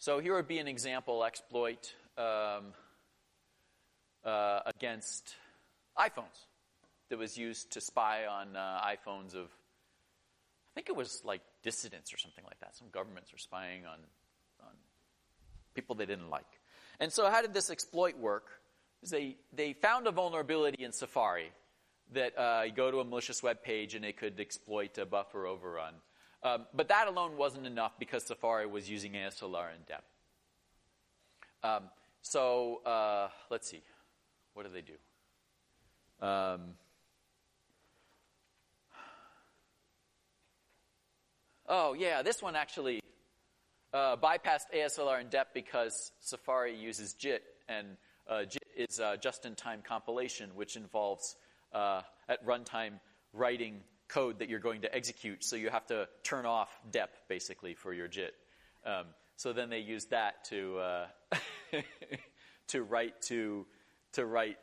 So here would be an example exploit against iPhones that was used to spy on iPhones of, I think it was like dissidents or something like that. Some governments were spying on people they didn't like. And so how did this exploit work? They found a vulnerability in Safari that you go to a malicious web page and it could exploit a buffer overrun. But that alone wasn't enough because Safari was using ASLR in depth. Let's see. What do they do? Oh, yeah, this one actually bypassed ASLR in depth because Safari uses JIT, and JIT is just-in-time compilation, which involves, at runtime, writing code that you're going to execute, so you have to turn off dep, basically, for your JIT. So then they use that to to write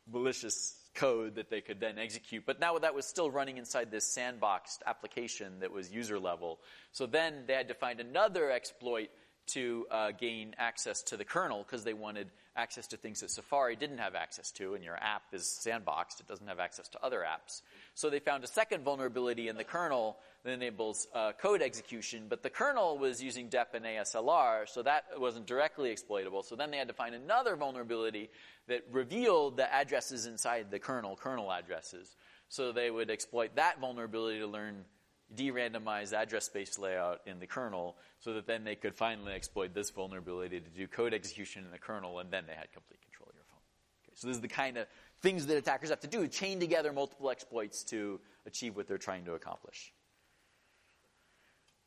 malicious code that they could then execute. But now that was still running inside this sandboxed application that was user level. So then they had to find another exploit to gain access to the kernel because they wanted access to things that Safari didn't have access to, and your app is sandboxed. It doesn't have access to other apps. So they found a second vulnerability in the kernel that enables code execution, but the kernel was using dep and ASLR, so that wasn't directly exploitable. So then they had to find another vulnerability that revealed the addresses inside the kernel addresses. So they would exploit that vulnerability to learn de-randomized address space layout in the kernel so that then they could finally exploit this vulnerability to do code execution in the kernel, and then they had complete control of your phone. Okay, so this is the kind of things that attackers have to do, chain together multiple exploits to achieve what they're trying to accomplish.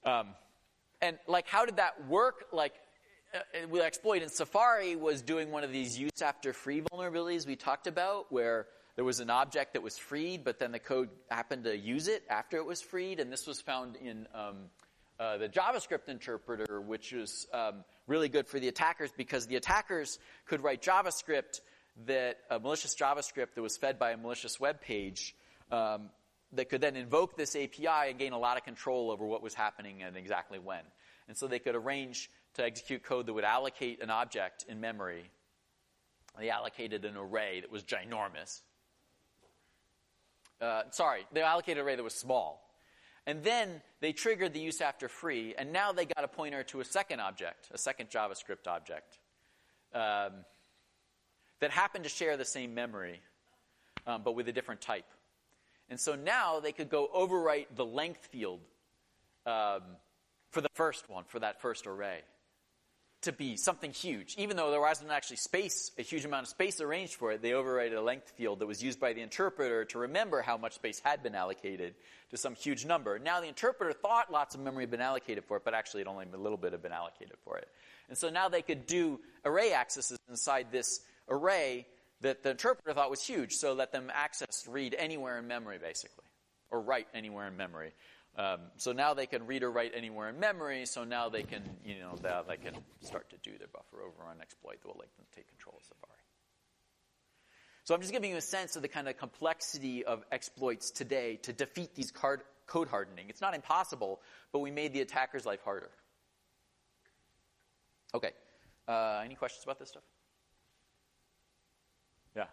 And like, how did that work? Like, the exploit in Safari was doing one of these use after free vulnerabilities we talked about, where there was an object that was freed, but then the code happened to use it after it was freed. And this was found in the JavaScript interpreter, which was really good for the attackers because the attackers could write JavaScript malicious JavaScript that was fed by a malicious web page that could then invoke this API and gain a lot of control over what was happening and exactly when. And so they could arrange to execute code that would allocate an object in memory. They allocated an array that was ginormous. They allocated an array that was small. And then they triggered the use after free, and now they got a pointer to a second object, a second JavaScript object, that happened to share the same memory, but with a different type. And so now they could go overwrite the length field for the first one, for that first array, to be something huge. Even though there wasn't actually a huge amount of space arranged for it, they overwrote a length field that was used by the interpreter to remember how much space had been allocated to some huge number. Now the interpreter thought lots of memory had been allocated for it, but actually it only a little bit had been allocated for it. And so now they could do array accesses inside this array that the interpreter thought was huge, so let them read anywhere in memory, basically, or write anywhere in memory. So now they can read or write anywhere in memory. So now they can, they can start to do their buffer overrun exploit that will let them take control of Safari. So I'm just giving you a sense of the kind of complexity of exploits today to defeat these code hardening. It's not impossible, but we made the attacker's life harder. Okay. Any questions about this stuff? Yeah.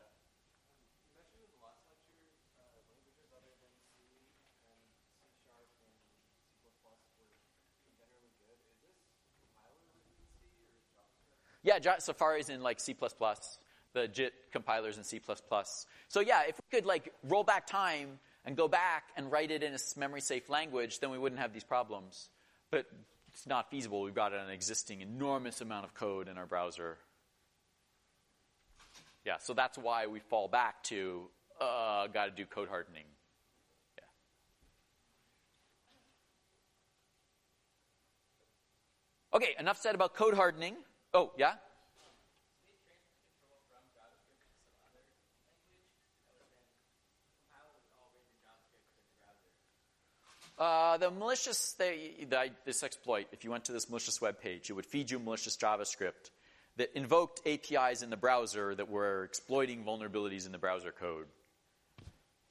Yeah, Safari's in like C++, the JIT compilers in C++. So yeah, if we could like roll back time and go back and write it in a memory-safe language, then we wouldn't have these problems. But it's not feasible. We've got an existing enormous amount of code in our browser. Yeah, so that's why we fall back to, got to do code hardening. Yeah. Okay, enough said about code hardening. Oh, yeah? The malicious, this exploit, if you went to this malicious web page, it would feed you malicious JavaScript that invoked APIs in the browser that were exploiting vulnerabilities in the browser code,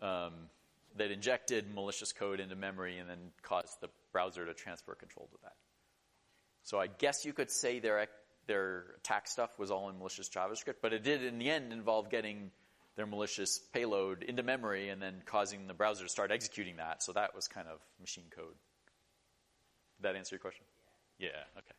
that injected malicious code into memory and then caused the browser to transfer control to that. So I guess you could say their attack stuff was all in malicious JavaScript, but it did in the end involve getting their malicious payload into memory and then causing the browser to start executing that. So that was kind of machine code. Did that answer your question? Yeah, okay.